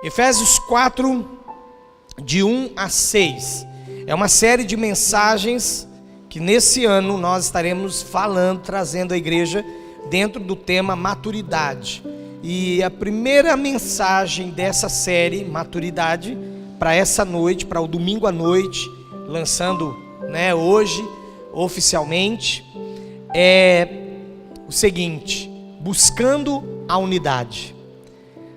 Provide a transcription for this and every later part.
Efésios 4, de 1 a 6. É uma série de mensagens que nesse ano nós estaremos falando, trazendo a igreja dentro do tema maturidade. E a primeira mensagem dessa série, maturidade, para essa noite, para o domingo à noite, lançando, hoje, oficialmente, é o seguinte: buscando a unidade.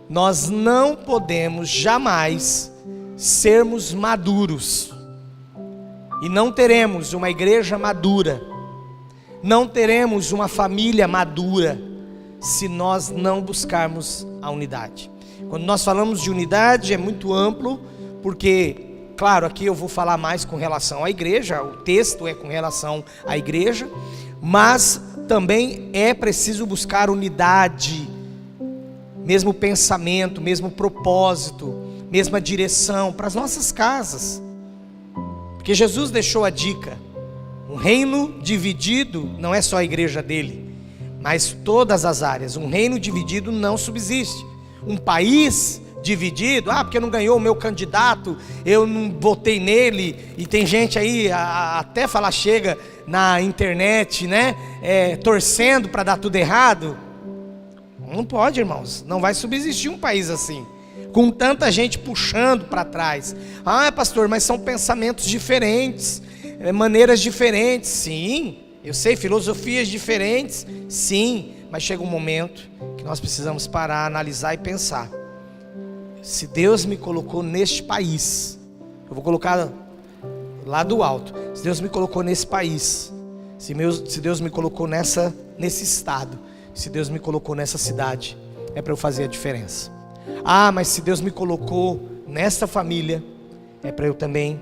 Nós não podemos jamais sermos maduros, e não teremos uma igreja madura, não teremos uma família madura, se nós não buscarmos a unidade. Quando nós falamos de unidade é muito amplo, porque, claro, aqui eu vou falar mais com relação à igreja, o texto é com relação à igreja, mas também é preciso buscar unidade, mesmo pensamento, mesmo propósito, mesma direção para as nossas casas, porque Jesus deixou a dica: um reino dividido não é só a igreja dele, mas todas as áreas. Um reino dividido não subsiste. Um país dividido, porque não ganhou o meu candidato, eu não votei nele, e tem gente aí até falar chega na internet, torcendo para dar tudo errado. Não pode, irmãos, não vai subsistir um país assim, com tanta gente puxando para trás. Pastor, mas são pensamentos diferentes, maneiras diferentes. Sim, eu sei, filosofias diferentes, sim, mas chega um momento que nós precisamos parar, analisar e pensar: se Deus me colocou neste país, eu vou colocar lá do alto, se Deus me colocou nesse país, se Deus me colocou nesse estado, se Deus me colocou nessa cidade, é para eu fazer a diferença. Mas se Deus me colocou nessa família, é para eu também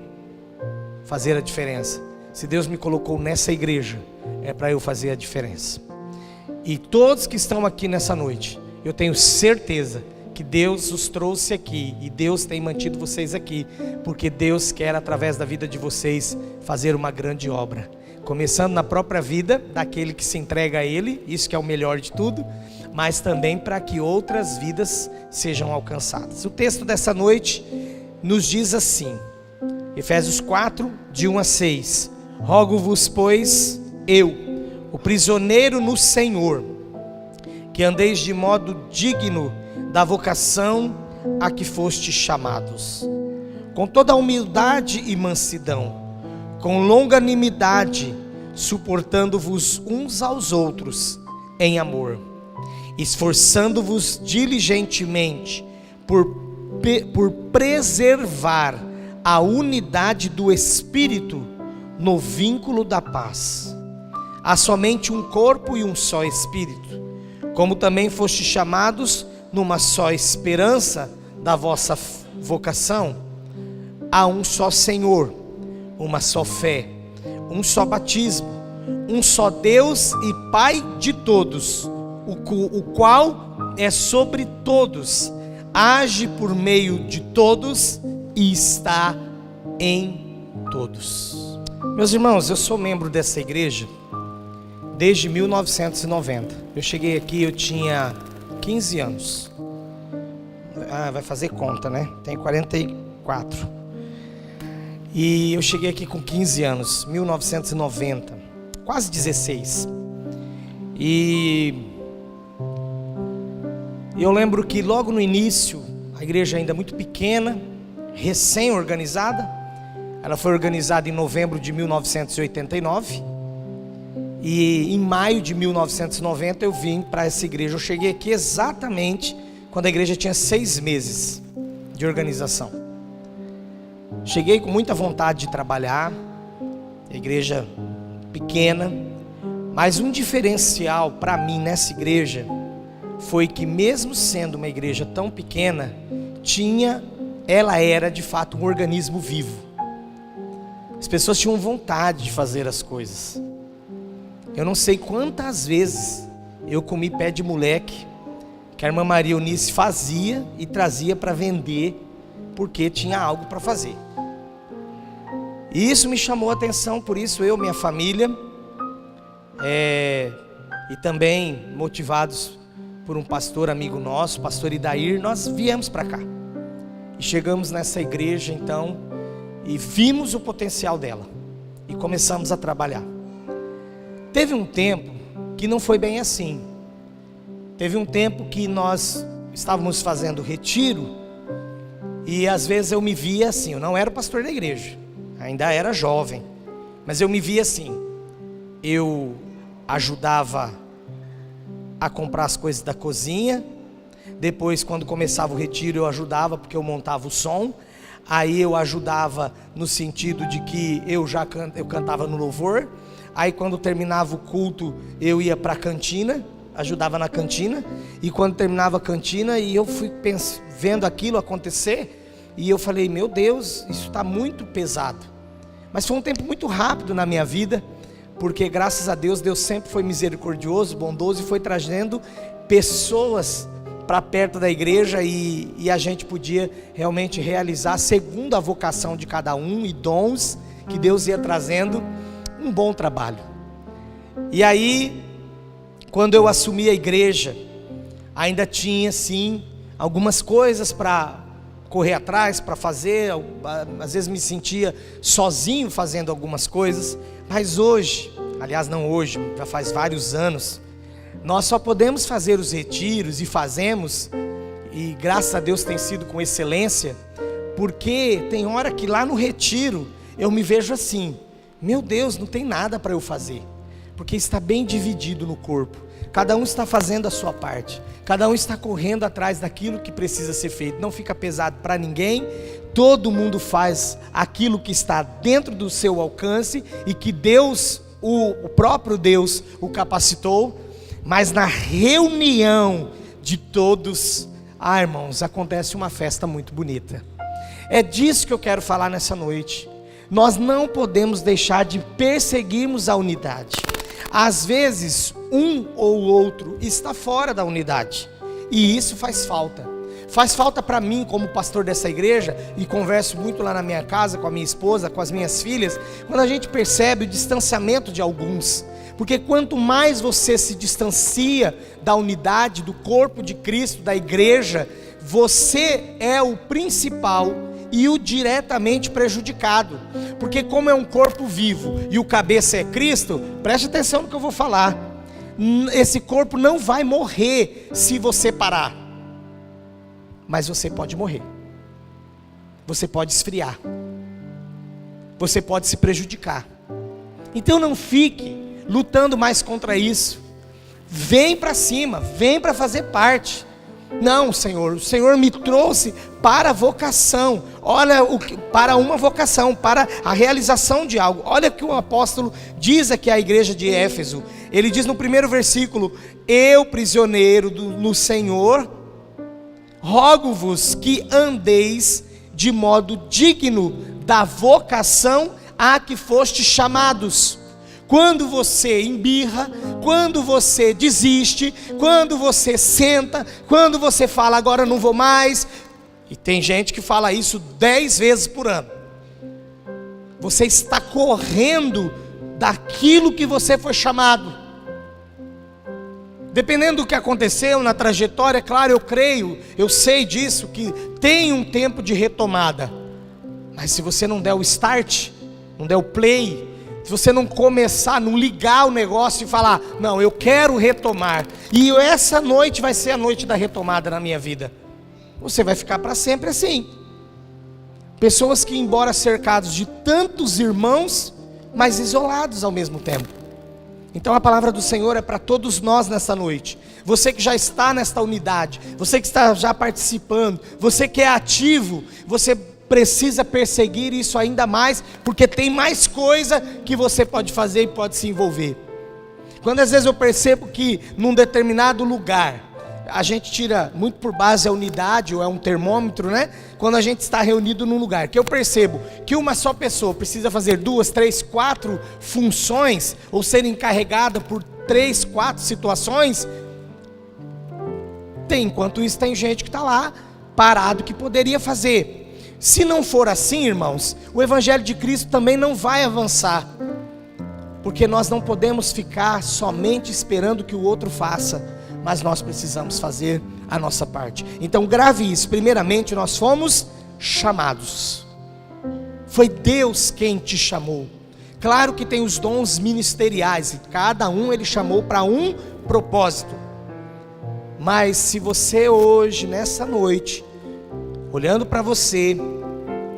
fazer a diferença. Se Deus me colocou nessa igreja, é para eu fazer a diferença. E todos que estão aqui nessa noite, eu tenho certeza que Deus os trouxe aqui, e Deus tem mantido vocês aqui, porque Deus quer, através da vida de vocês, fazer uma grande obra, começando na própria vida daquele que se entrega a Ele, isso que é o melhor de tudo, mas também para que outras vidas sejam alcançadas. O texto dessa noite nos diz assim, Efésios 4, de 1 a 6: rogo-vos, pois, eu, o prisioneiro no Senhor, que andeis de modo digno da vocação a que fostes chamados, com toda a humildade e mansidão, com longanimidade, suportando-vos uns aos outros em amor, esforçando-vos diligentemente por preservar a unidade do Espírito no vínculo da paz. Há somente um corpo e um só Espírito, como também fostes chamados numa só esperança da vossa vocação. Há um só Senhor, uma só fé, um só batismo, um só Deus e Pai de todos, o qual é sobre todos, age por meio de todos e está em todos. Meus irmãos, eu sou membro dessa igreja desde 1990. Eu cheguei aqui, eu tinha 15 anos. Vai fazer conta, Tenho 44. E eu cheguei aqui com 15 anos, 1990, quase 16. E eu lembro que logo no início, a igreja ainda muito pequena, recém-organizada, ela foi organizada em novembro de 1989. E em maio de 1990 eu vim para essa igreja. Eu cheguei aqui exatamente quando a igreja tinha 6 meses de organização. Cheguei com muita vontade de trabalhar, a igreja pequena, mas um diferencial para mim nessa igreja foi que, mesmo sendo uma igreja tão pequena, ela era de fato um organismo vivo. As pessoas tinham vontade de fazer as coisas. Eu não sei quantas vezes eu comi pé de moleque que a irmã Maria Eunice fazia e trazia para vender, porque tinha algo para fazer. E isso me chamou a atenção, por isso eu, minha família, e também motivados por um pastor amigo nosso, pastor Idair, nós viemos para cá. E chegamos nessa igreja então e vimos o potencial dela e começamos a trabalhar. Teve um tempo que não foi bem assim. Teve um tempo que nós estávamos fazendo retiro e às vezes eu me via assim, eu não era o pastor da igreja, ainda era jovem, mas eu me via assim, eu ajudava a comprar as coisas da cozinha, depois quando começava o retiro eu ajudava porque eu montava o som, aí eu ajudava no sentido de que eu cantava no louvor, aí quando terminava o culto eu ia para a cantina, ajudava na cantina, e quando terminava a cantina e eu fui vendo aquilo acontecer, e eu falei, meu Deus, isso está muito pesado. Mas foi um tempo muito rápido na minha vida, porque graças a Deus, Deus sempre foi misericordioso, bondoso, e foi trazendo pessoas para perto da igreja, e a gente podia realmente realizar, segundo a vocação de cada um, e dons que Deus ia trazendo, um bom trabalho. E aí, quando eu assumi a igreja, ainda tinha sim algumas coisas para correr atrás, para fazer, às vezes me sentia sozinho fazendo algumas coisas, mas hoje, aliás não hoje, já faz vários anos, nós só podemos fazer os retiros e fazemos, e graças a Deus tem sido com excelência, porque tem hora que lá no retiro eu me vejo assim, meu Deus, não tem nada para eu fazer, porque está bem dividido no corpo, cada um está fazendo a sua parte, cada um está correndo atrás daquilo que precisa ser feito, não fica pesado para ninguém, todo mundo faz aquilo que está dentro do seu alcance, e que Deus, o próprio Deus o capacitou, mas na reunião de todos, irmãos, acontece uma festa muito bonita. É disso que eu quero falar nessa noite. Nós não podemos deixar de perseguirmos a unidade. Às vezes, um ou outro está fora da unidade, e isso faz falta. Faz falta para mim, como pastor dessa igreja, e converso muito lá na minha casa, com a minha esposa, com as minhas filhas, quando a gente percebe o distanciamento de alguns. Porque quanto mais você se distancia da unidade, do corpo de Cristo, da igreja, você é o principal e o diretamente prejudicado. Porque como é um corpo vivo e o cabeça é Cristo, preste atenção no que eu vou falar. Esse corpo não vai morrer se você parar. Mas você pode morrer. Você pode esfriar. Você pode se prejudicar. Então não fique lutando mais contra isso. Vem para cima, vem para fazer parte. Não, Senhor, o Senhor me trouxe para a vocação. Olha, para uma vocação, para a realização de algo. Olha o que o apóstolo diz aqui à igreja de Éfeso. Ele diz no primeiro versículo: eu, prisioneiro no Senhor, rogo-vos que andeis de modo digno da vocação a que foste chamados. Quando você embirra, quando você desiste, quando você senta, quando você fala agora não vou mais, e tem gente que fala isso 10 vezes por ano, você está correndo daquilo que você foi chamado. Dependendo do que aconteceu na trajetória, claro, eu creio, eu sei disso, que tem um tempo de retomada, mas se você não der o start, não der o play, se você não começar, não ligar o negócio e falar, não, eu quero retomar, e essa noite vai ser a noite da retomada na minha vida, você vai ficar para sempre assim. Pessoas que, embora cercados de tantos irmãos, mas isolados ao mesmo tempo. Então a palavra do Senhor é para todos nós nessa noite. Você que já está nesta unidade, você que está já participando, você que é ativo, você precisa perseguir isso ainda mais, porque tem mais coisa que você pode fazer e pode se envolver. Quando às vezes eu percebo que num determinado lugar, a gente tira muito por base a unidade, ou é um termômetro, né? Quando a gente está reunido num lugar, que eu percebo que uma só pessoa precisa fazer 2, 3, 4 funções, ou ser encarregada por 3, 4 situações, enquanto isso tem gente que está lá, parado, que poderia fazer. Se não for assim, irmãos, o Evangelho de Cristo também não vai avançar, porque nós não podemos ficar somente esperando que o outro faça, mas nós precisamos fazer a nossa parte. Então grave isso, primeiramente nós fomos chamados. Foi Deus quem te chamou. Claro que tem os dons ministeriais, e cada um Ele chamou para um propósito. Mas se você hoje, nessa noite, olhando para você,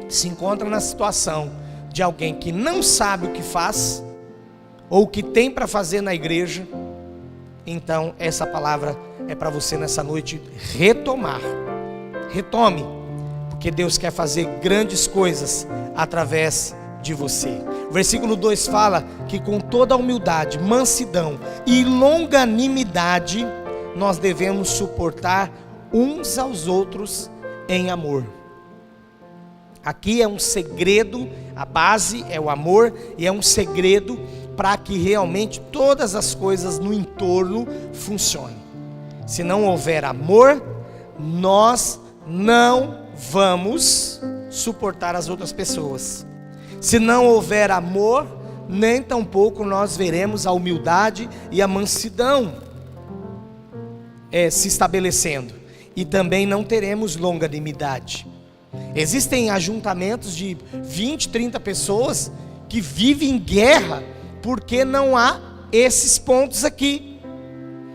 se encontra na situação de alguém que não sabe o que faz, ou o que tem para fazer na igreja, então essa palavra é para você nessa noite retomar. Retome, porque Deus quer fazer grandes coisas através de você. O versículo 2 fala que com toda humildade, mansidão e longanimidade, nós devemos suportar uns aos outros em amor. Aqui é um segredo, a base é o amor, e é um segredo para que realmente todas as coisas no entorno funcionem. Se não houver amor, nós não vamos suportar as outras pessoas. Se não houver amor, nem tampouco nós veremos a humildade e a mansidão se estabelecendo, e também não teremos longanimidade. Existem ajuntamentos de 20, 30 pessoas que vivem em guerra porque não há esses pontos aqui.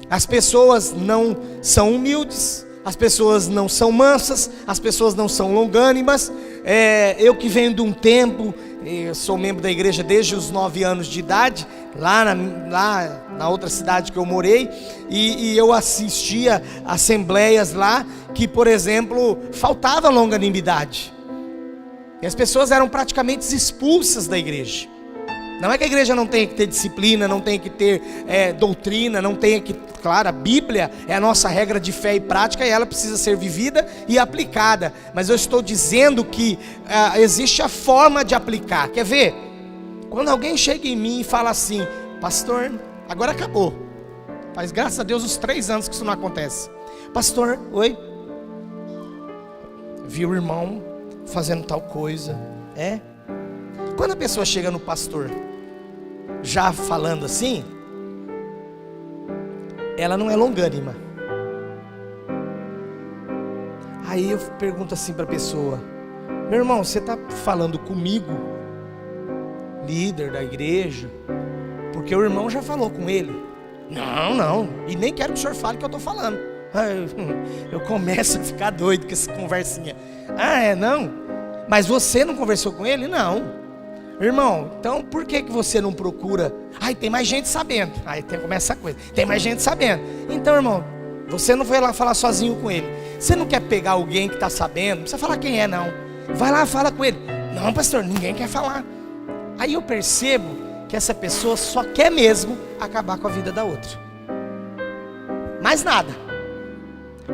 As pessoas não são humildes, as pessoas não são mansas, as pessoas não são longânimas. Eu que venho de um tempo, eu sou membro da igreja desde os 9 anos de idade, lá na outra cidade que eu morei, e eu assistia assembleias lá que, por exemplo, faltava longanimidade, e as pessoas eram praticamente expulsas da igreja. Não é que a igreja não tenha que ter disciplina, não tenha que ter doutrina, não tenha que... Claro, a Bíblia é a nossa regra de fé e prática, e ela precisa ser vivida e aplicada. Mas eu estou dizendo que existe a forma de aplicar. Quer ver? Quando alguém chega em mim e fala assim: pastor, agora acabou. Faz graças a Deus uns 3 anos que isso não acontece. Pastor, oi? Vi o irmão fazendo tal coisa. Quando a pessoa chega no pastor já falando assim, ela não é longânima. Aí eu pergunto assim para a pessoa: meu irmão, você está falando comigo, líder da igreja, porque o irmão já falou com ele? Não, e nem quero que o senhor fale o que eu estou falando. Eu começo a ficar doido com essa conversinha. Não? Mas você não conversou com ele? Não. Irmão, então por que você não procura? Tem mais gente sabendo. Aí começa essa coisa, tem mais gente sabendo. Então, irmão, você não foi lá falar sozinho com ele. Você não quer pegar alguém que está sabendo? Não precisa falar quem é, não. Vai lá, fala com ele. Não, pastor, ninguém quer falar. Aí eu percebo que essa pessoa só quer mesmo acabar com a vida da outra. Mais nada.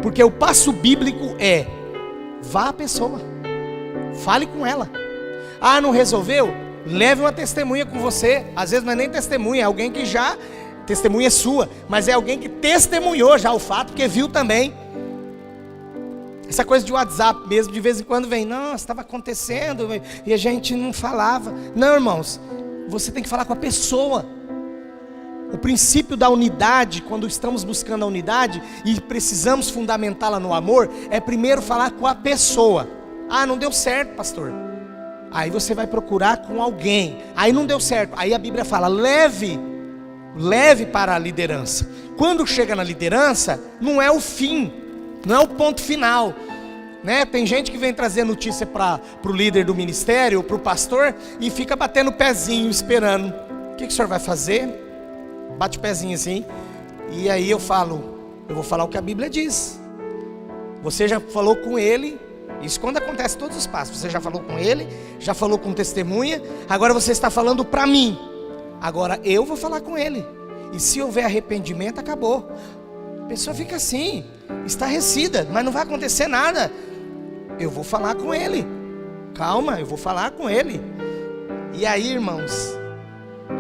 Porque o passo bíblico é: vá à pessoa, fale com ela. Não resolveu? Leve uma testemunha com você. Às vezes não é nem testemunha, é alguém que já... Testemunha sua, mas é alguém que testemunhou já o fato, porque viu também. Essa coisa de WhatsApp mesmo, de vez em quando vem: nossa, estava acontecendo e a gente não falava. Não, irmãos, você tem que falar com a pessoa. O princípio da unidade, quando estamos buscando a unidade e precisamos fundamentá-la no amor, é primeiro falar com a pessoa. Não deu certo, pastor. Aí você vai procurar com alguém. Aí não deu certo. Aí a Bíblia fala: leve para a liderança. Quando chega na liderança, não é o fim, não é o ponto final, né? Tem gente que vem trazer notícia para o líder do ministério, para o pastor, e fica batendo o pezinho, esperando. O que o senhor vai fazer? Bate o pezinho assim. E aí eu vou falar o que a Bíblia diz. Você já falou com ele. Isso quando acontece todos os passos. Você já falou com ele, já falou com testemunha. Agora você está falando para mim. Agora eu vou falar com ele. E se houver arrependimento, acabou. A pessoa fica assim, estarrecida, mas não vai acontecer nada. Eu vou falar com ele. Calma, eu vou falar com ele. E aí, irmãos,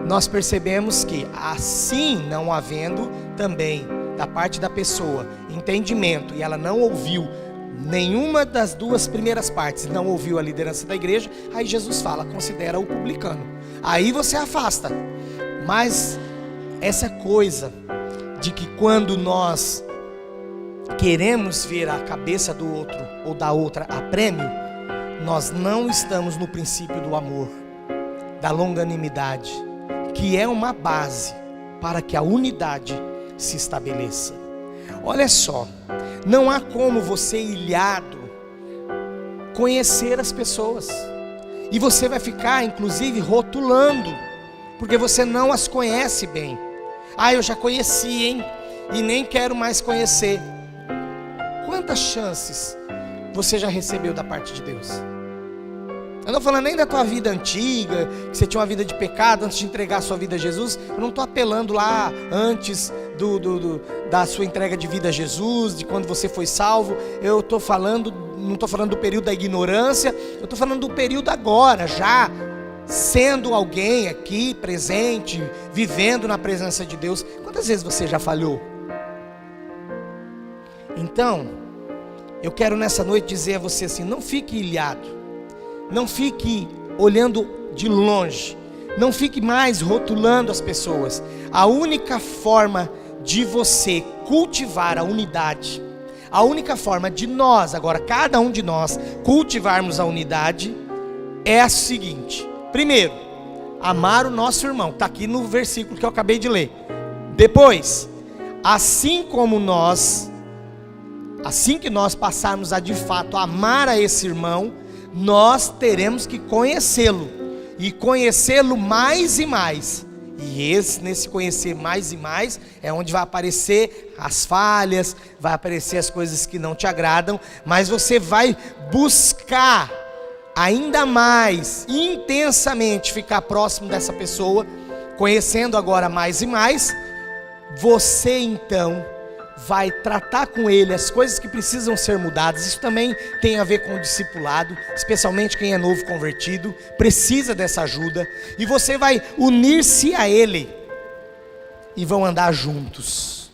nós percebemos que assim, não havendo também da parte da pessoa entendimento, e ela não ouviu nenhuma das 2 primeiras partes, não ouviu a liderança da igreja, aí Jesus fala: considera o publicano. Aí você afasta. Mas essa coisa de que quando nós queremos ver a cabeça do outro ou da outra a prêmio, nós não estamos no princípio do amor, da longanimidade, que é uma base para que a unidade se estabeleça. Olha só, não há como você, ilhado, conhecer as pessoas, e você vai ficar inclusive rotulando, porque você não as conhece bem. Eu já conheci, hein? E nem quero mais conhecer. Quantas chances você já recebeu da parte de Deus? Eu não estou falando nem da tua vida antiga, que você tinha uma vida de pecado antes de entregar a sua vida a Jesus. Eu não estou apelando lá antes da sua entrega de vida a Jesus, de quando você foi salvo. Eu estou falando, não estou falando do período da ignorância, eu estou falando do período agora, já sendo alguém aqui presente, vivendo na presença de Deus. Quantas vezes você já falhou? Então, eu quero nessa noite dizer a você assim: não fique ilhado, não fique olhando de longe, não fique mais rotulando as pessoas. A única forma de você cultivar a unidade, a única forma de nós, agora cada um de nós, cultivarmos a unidade, é a seguinte: primeiro, amar o nosso irmão, está aqui no versículo que eu acabei de ler. Depois, assim que nós passarmos a de fato amar a esse irmão, nós teremos que conhecê-lo, e conhecê-lo mais e mais. E nesse conhecer mais e mais é onde vai aparecer as falhas, vai aparecer as coisas que não te agradam, mas você vai buscar ainda mais intensamente ficar próximo dessa pessoa, conhecendo agora mais e mais. Você então vai tratar com ele as coisas que precisam ser mudadas. Isso também tem a ver com o discipulado, especialmente quem é novo convertido, precisa dessa ajuda. E você vai unir-se a ele, e vão andar juntos.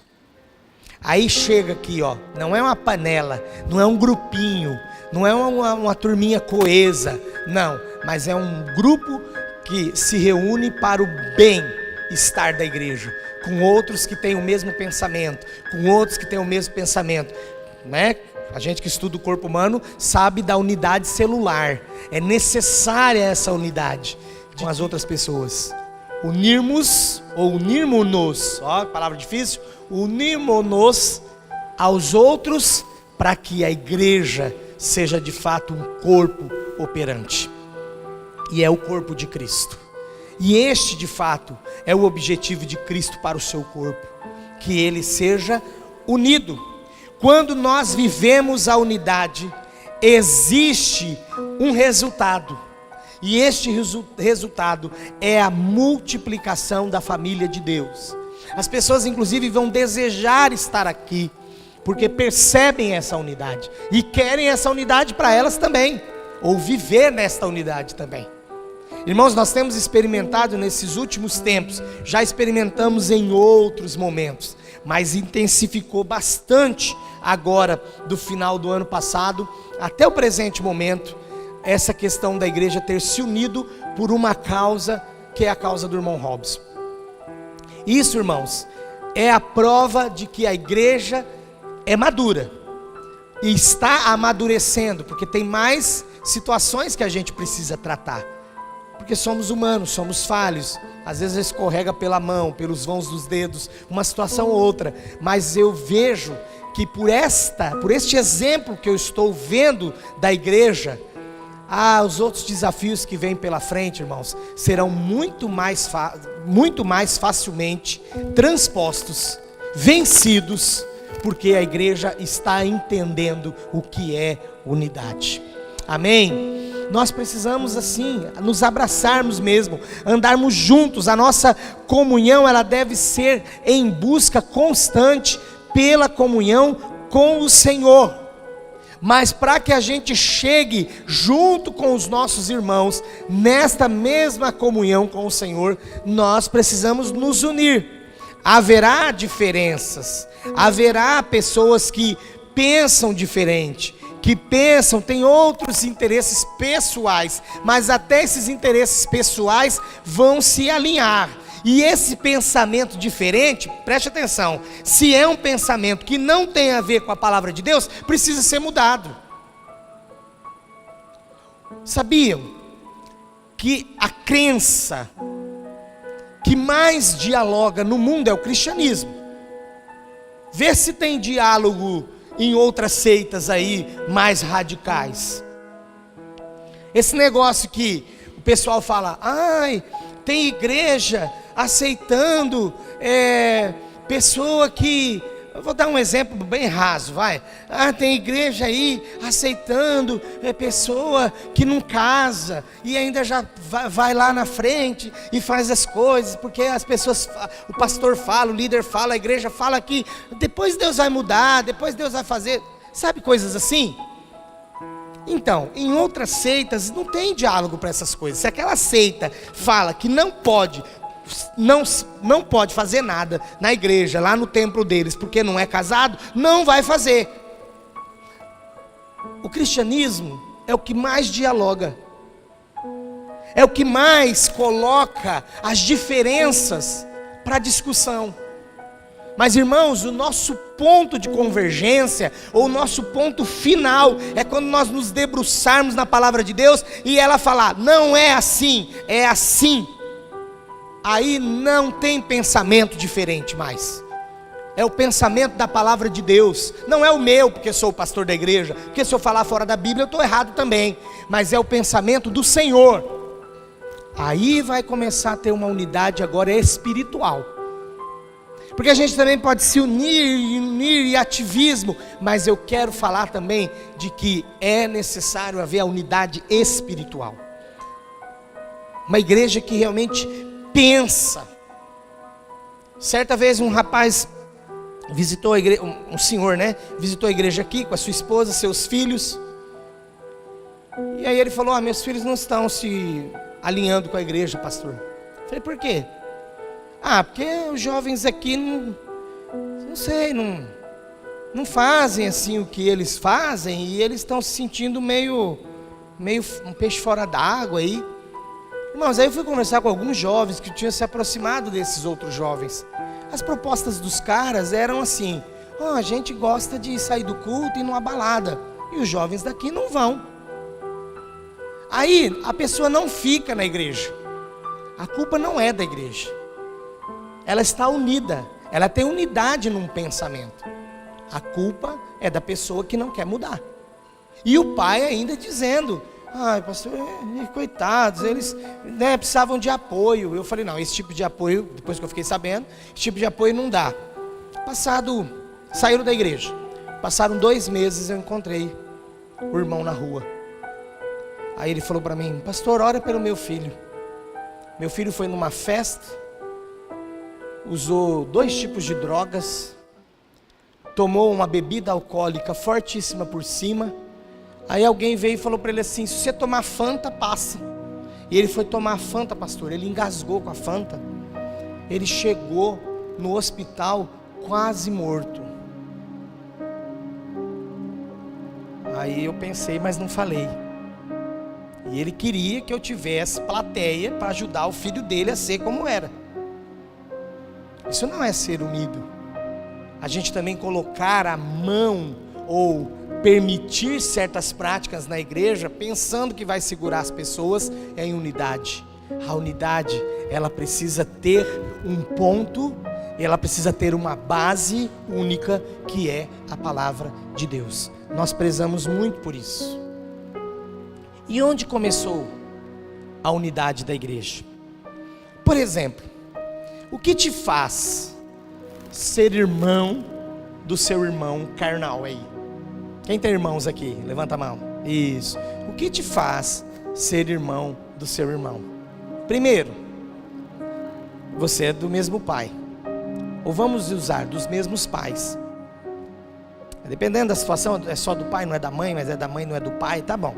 Aí chega aqui, ó, não é uma panela, não é um grupinho, não é uma turminha coesa, não, mas é um grupo que se reúne para o bem-estar da igreja, com outros que têm o mesmo pensamento, com outros que têm o mesmo pensamento, né? A gente que estuda o corpo humano sabe da unidade celular. É necessária essa unidade com as outras pessoas. Unirmos ou unirmos-nos, ó, palavra difícil, unirmos-nos aos outros para que a igreja seja de fato um corpo operante. E é o corpo de Cristo. E este de fato é o objetivo de Cristo para o seu corpo, que ele seja unido. Quando nós vivemos a unidade, existe um resultado, e este resultado é a multiplicação da família de Deus. As pessoas inclusive vão desejar estar aqui, porque percebem essa unidade, e querem essa unidade para elas também, ou viver nesta unidade também. Irmãos, nós temos experimentado nesses últimos tempos, já experimentamos em outros momentos, mas intensificou bastante agora, do final do ano passado até o presente momento, essa questão da igreja ter se unido por uma causa, que é a causa do irmão Robson. Isso, irmãos, é a prova de que a igreja é madura, e está amadurecendo, porque tem mais situações que a gente precisa tratar. Porque somos humanos, somos falhos, às vezes escorrega pela mão, pelos vãos dos dedos, uma situação ou outra, mas eu vejo que por este exemplo que eu estou vendo da igreja, os outros desafios que vêm pela frente, irmãos, serão muito mais facilmente transpostos, vencidos, porque a igreja está entendendo o que é unidade. Amém? Nós precisamos assim, nos abraçarmos mesmo, andarmos juntos. A nossa comunhão, ela deve ser em busca constante pela comunhão com o Senhor. Mas para que a gente chegue junto com os nossos irmãos, nesta mesma comunhão com o Senhor, nós precisamos nos unir. Haverá diferenças, haverá pessoas que pensam diferente, têm outros interesses pessoais, mas até esses interesses pessoais vão se alinhar. E esse pensamento diferente, preste atenção, se é um pensamento que não tem a ver com a palavra de Deus, precisa ser mudado. Sabiam que a crença que mais dialoga no mundo é o cristianismo? Vê se tem diálogo em outras seitas aí mais radicais. Esse negócio que o pessoal fala, ai, tem igreja aceitando pessoa que... Eu vou dar um exemplo bem raso, vai. Tem igreja aí aceitando pessoa que não casa e ainda já vai lá na frente e faz as coisas, porque as pessoas, o pastor fala, o líder fala, a igreja fala que depois Deus vai mudar, depois Deus vai fazer, sabe, coisas assim? Então, em outras seitas não tem diálogo para essas coisas. Se aquela seita fala que não pode fazer nada na igreja, lá no templo deles, porque não é casado, não vai fazer. O cristianismo é o que mais dialoga, é o que mais coloca as diferenças para discussão. Mas, irmãos, o nosso ponto de convergência, ou o nosso ponto final, é quando nós nos debruçarmos na palavra de Deus e ela falar, não é assim, é assim. Aí não tem pensamento diferente mais. É o pensamento da palavra de Deus. Não é o meu, porque sou o pastor da igreja, porque se eu falar fora da Bíblia eu estou errado também. Mas é o pensamento do Senhor. Aí vai começar a ter uma unidade agora espiritual. Porque a gente também pode se unir e ativismo. Mas eu quero falar também de que é necessário haver a unidade espiritual. Uma igreja que realmente pensa. Certa vez um rapaz visitou a igreja, um senhor, né? Visitou a igreja aqui com a sua esposa, seus filhos. E aí ele falou, meus filhos não estão se alinhando com a igreja, pastor. Eu falei, por quê? Porque os jovens aqui não fazem assim o que eles fazem, e eles estão se sentindo meio um peixe fora d'água aí. Irmãos, aí eu fui conversar com alguns jovens que tinham se aproximado desses outros jovens. As propostas dos caras eram assim, a gente gosta de sair do culto e ir numa balada, e os jovens daqui não vão. Aí a pessoa não fica na igreja. A culpa não é da igreja. Ela está unida, ela tem unidade num pensamento. A culpa é da pessoa que não quer mudar. E o pai ainda dizendo, pastor, coitados, eles precisavam de apoio. Eu falei, não, esse tipo de apoio, depois que eu fiquei sabendo, esse tipo de apoio não dá. Saíram da igreja. Passaram 2 meses, eu encontrei o irmão na rua. Aí ele falou para mim, pastor, ora pelo meu filho. Meu filho foi numa festa, usou 2 tipos de drogas, tomou uma bebida alcoólica fortíssima por cima. Aí alguém veio e falou para ele assim, se você tomar Fanta, passa. E ele foi tomar Fanta, pastor, ele engasgou com a Fanta. Ele chegou no hospital quase morto. Aí eu pensei, mas não falei. E ele queria que eu tivesse plateia para ajudar o filho dele a ser como era. Isso não é ser unido. A gente também colocar a mão ou permitir certas práticas na igreja, pensando que vai segurar as pessoas, é em unidade. A unidade, ela precisa ter um ponto, ela precisa ter uma base única, que é a palavra de Deus. Nós prezamos muito por isso. E onde começou a unidade da igreja? Por exemplo, o que te faz ser irmão do seu irmão carnal aí? Quem tem irmãos aqui? Levanta a mão. Isso. O que te faz ser irmão do seu irmão? Primeiro, você é do mesmo pai. Ou vamos usar, dos mesmos pais. Dependendo da situação, é só do pai, não é da mãe, mas é da mãe, não é do pai, tá bom.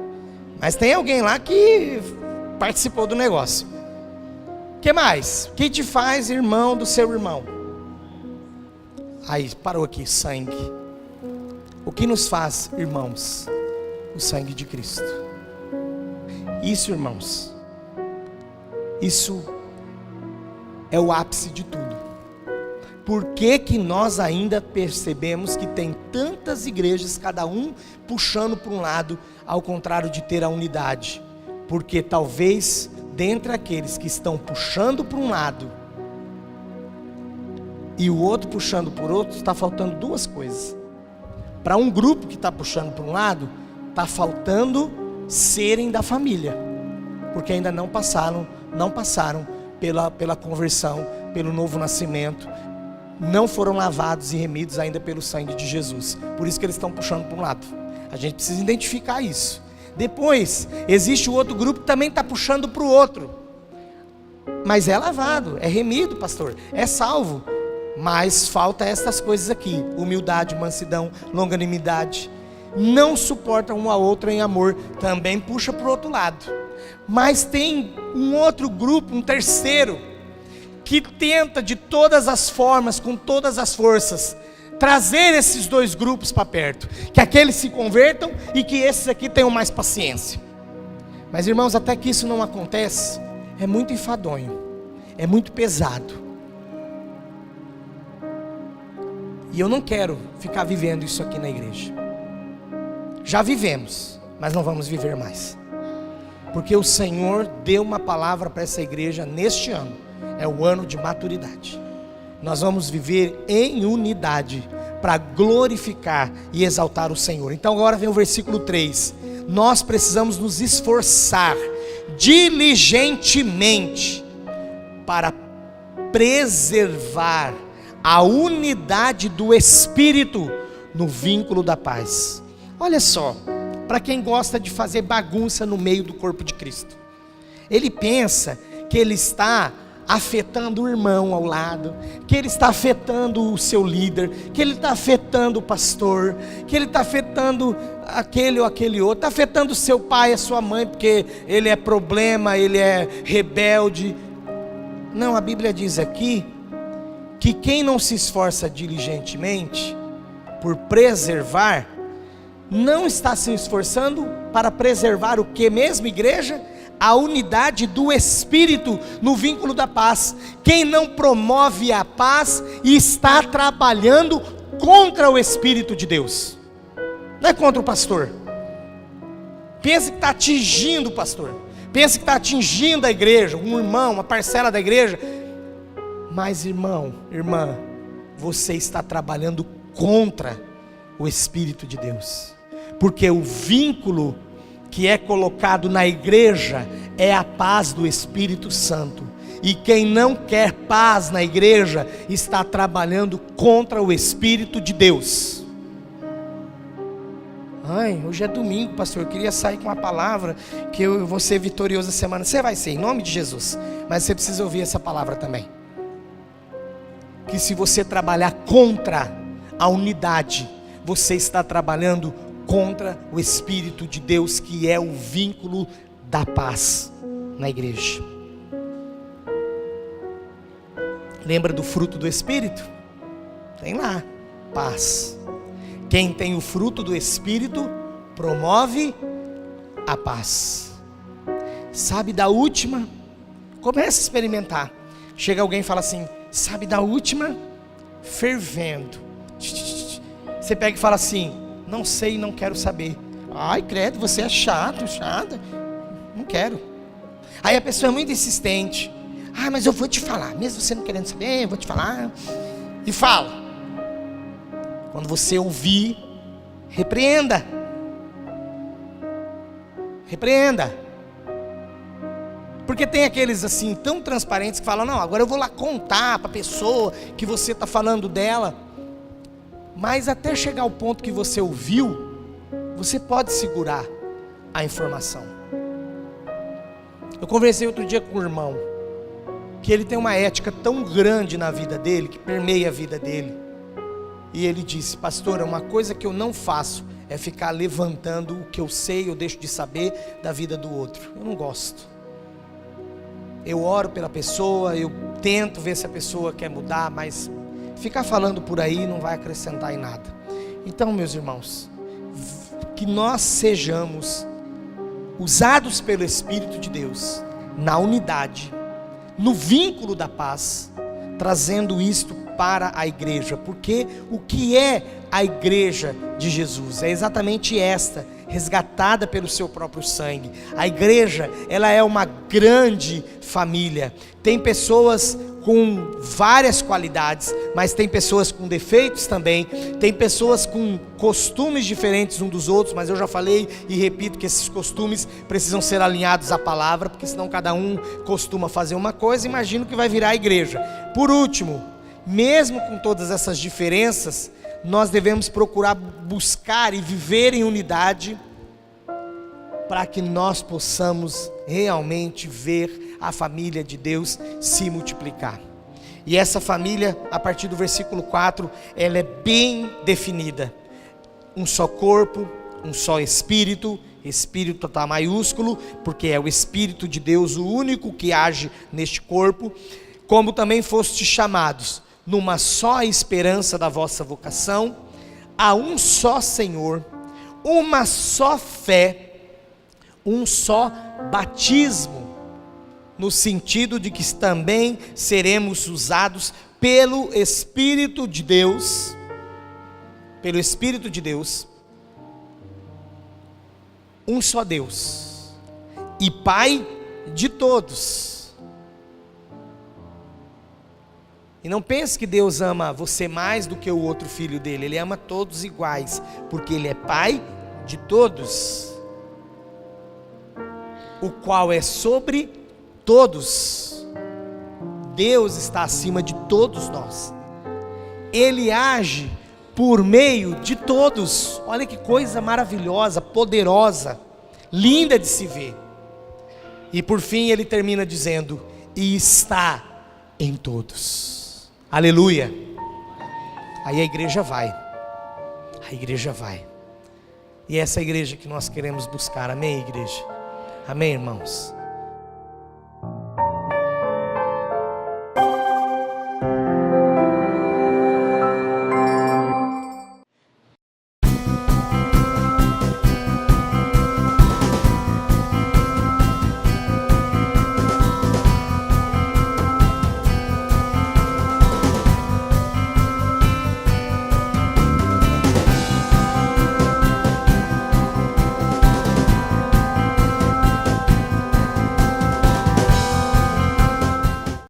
Mas tem alguém lá que participou do negócio. O que mais? O que te faz irmão do seu irmão? Aí, parou aqui, sangue. O que nos faz irmãos? O sangue de Cristo. Isso, irmãos, isso é o ápice de tudo. por que que nós ainda percebemos que tem tantas igrejas, cada um puxando para um lado, ao contrário de ter a unidade? Porque talvez, dentre aqueles que estão puxando para um lado, e o outro puxando por outro, está faltando duas coisas. Para um grupo que está puxando para um lado, está faltando serem da família, porque ainda não passaram pela conversão, pelo novo nascimento, não foram lavados e remidos ainda pelo sangue de Jesus. Por isso que eles estão puxando para um lado. A gente precisa identificar isso. Depois, existe o outro grupo que também está puxando para o outro, mas é lavado, é remido, pastor, é salvo, mas falta estas coisas aqui: humildade, mansidão, longanimidade. Não suporta um ao outro em amor, também puxa para o outro lado. Mas tem um outro grupo, um terceiro, que tenta de todas as formas, com todas as forças, trazer esses dois grupos para perto, que aqueles se convertam e que esses aqui tenham mais paciência. Mas irmãos, até que isso não acontece, é muito enfadonho, é muito pesado. E eu não quero ficar vivendo isso aqui na igreja. Já vivemos, mas não vamos viver mais, porque o Senhor deu uma palavra para essa igreja neste ano. É o ano de maturidade. Nós vamos viver em unidade para glorificar e exaltar o Senhor. Então agora vem o versículo 3. Nós precisamos nos esforçar diligentemente para preservar a unidade do Espírito no vínculo da paz. Olha só, para quem gosta de fazer bagunça no meio do corpo de Cristo, ele pensa que ele está afetando o irmão ao lado, que ele está afetando o seu líder, que ele está afetando o pastor, que ele está afetando aquele ou aquele outro, está afetando o seu pai, a sua mãe, porque ele é problema, ele é rebelde. Não, a Bíblia diz aqui que quem não se esforça diligentemente por preservar, não está se esforçando para preservar o que mesmo, igreja? A unidade do Espírito no vínculo da paz. Quem não promove a paz está trabalhando contra o Espírito de Deus, não é contra o pastor. Pensa que está atingindo o pastor, pensa que está atingindo a igreja, um irmão, uma parcela da igreja. Mas irmão, irmã, você está trabalhando contra o Espírito de Deus, porque o vínculo que é colocado na igreja é a paz do Espírito Santo, e quem não quer paz na igreja está trabalhando contra o Espírito de Deus. Ai, hoje é domingo, pastor, eu queria sair com uma palavra que eu vou ser vitorioso essa semana. Você vai ser, em nome de Jesus, mas você precisa ouvir essa palavra também, que se você trabalhar contra a unidade, você está trabalhando contra o Espírito de Deus, que é o vínculo da paz na igreja. Lembra do fruto do Espírito? Tem lá, paz. Quem tem o fruto do Espírito promove a paz. Sabe da última? Começa a experimentar. Chega alguém e fala assim: sabe da última? Fervendo. Você pega e fala assim: não sei, não quero saber. Ai, credo, você é chato, chata. Não quero. Aí a pessoa é muito insistente. Ah, mas eu vou te falar, mesmo você não querendo saber, eu vou te falar. E fala. Quando você ouvir, repreenda. Repreenda. Porque tem aqueles assim tão transparentes que falam: não, agora eu vou lá contar para a pessoa que você está falando dela. Mas até chegar ao ponto que você ouviu, você pode segurar a informação. Eu conversei outro dia com um irmão, que ele tem uma ética tão grande na vida dele, que permeia a vida dele. E ele disse: pastor, uma coisa que eu não faço é ficar levantando o que eu sei, eu deixo de saber da vida do outro. Eu não gosto. Eu oro pela pessoa, eu tento ver se a pessoa quer mudar, mas ficar falando por aí não vai acrescentar em nada. Então, meus irmãos, que nós sejamos usados pelo Espírito de Deus na unidade, no vínculo da paz, trazendo isto para a igreja. Porque o que é a igreja de Jesus? É exatamente esta, resgatada pelo seu próprio sangue. A igreja, ela é uma grande família. Tem pessoas com várias qualidades, mas tem pessoas com defeitos também, tem pessoas com costumes diferentes uns dos outros, mas eu já falei e repito que esses costumes precisam ser alinhados à palavra, porque senão cada um costuma fazer uma coisa, imagino que vai virar a igreja. Por último, mesmo com todas essas diferenças, nós devemos procurar buscar e viver em unidade, para que nós possamos realmente ver a família de Deus se multiplicar. E essa família, a partir do versículo 4, ela é bem definida. Um só corpo, um só espírito. Espírito está maiúsculo, porque é o Espírito de Deus o único que age neste corpo. Como também fostes chamados numa só esperança da vossa vocação, a um só Senhor, uma só fé, um só batismo, no sentido de que também seremos usados pelo Espírito de Deus, um só Deus e Pai de todos. E não pense que Deus ama você mais do que o outro filho dele. Ele ama todos iguais, porque Ele é Pai de todos, o qual é sobre todos. Deus está acima de todos nós. Ele age por meio de todos. Olha que coisa maravilhosa, poderosa, linda de se ver. E por fim ele termina dizendo: e está em todos. Aleluia. Aí a igreja vai. A igreja vai. E essa é a igreja que nós queremos buscar. Amém, igreja? Amém, irmãos?